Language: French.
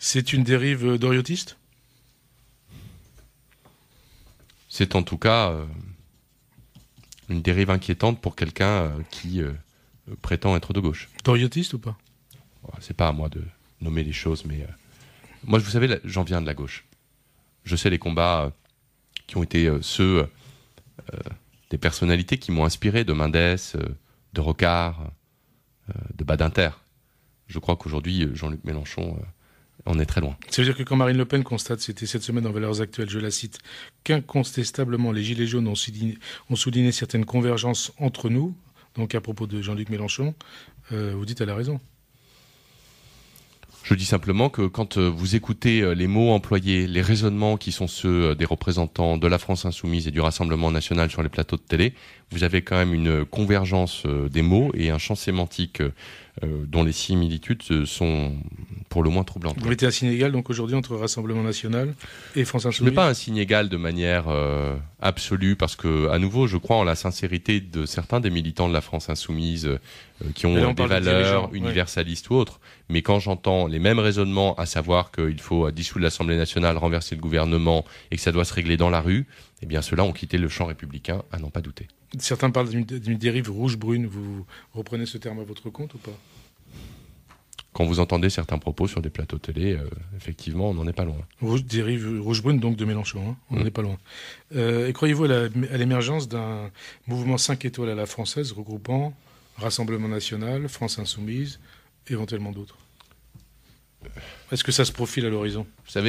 C'est une dérive doriotiste? C'est en tout cas une dérive inquiétante pour quelqu'un qui prétend être de gauche. Doriotiste ou pas? C'est pas à moi de nommer les choses, mais moi, vous savez, j'en viens de la gauche. Je sais les combats qui ont été ceux des personnalités qui m'ont inspiré, de Mendès, de Rocard, de Badinter. Je crois qu'aujourd'hui, Jean-Luc Mélenchon en est très loin. Ça veut dire que quand Marine Le Pen constate, c'était cette semaine dans Valeurs Actuelles, je la cite, qu'incontestablement les Gilets jaunes ont souligné certaines convergences entre nous, donc à propos de Jean-Luc Mélenchon, vous dites elle a raison. Je dis simplement que quand vous écoutez les mots employés, les raisonnements qui sont ceux des représentants de la France Insoumise et du Rassemblement National sur les plateaux de télé, vous avez quand même une convergence des mots et un champ sémantique dont les similitudes sont pour le moins troublantes. Vous mettez un signe égal donc aujourd'hui entre Rassemblement National et France Insoumise? Je ne mets pas un signe égal de manière absolue parce que, à nouveau, je crois en la sincérité de certains des militants de la France Insoumise qui ont des valeurs universalistes ou autres. Mais quand j'entends les mêmes raisonnements, à savoir qu'il faut dissoudre l'Assemblée nationale, renverser le gouvernement et que ça doit se régler dans la rue, eh bien ceux-là ont quitté le champ républicain à n'en pas douter. Certains parlent d'une dérive rouge-brune. Vous reprenez ce terme à votre compte ou pas? Quand vous entendez certains propos sur des plateaux télé, effectivement, on n'en est pas loin. Dérive rouge-brune donc de Mélenchon, hein, on n'en est pas loin. Et croyez-vous à l'émergence d'un mouvement 5 étoiles à la française regroupant Rassemblement National, France Insoumise, éventuellement d'autres? Est-ce que ça se profile à l'horizon? Vous savez,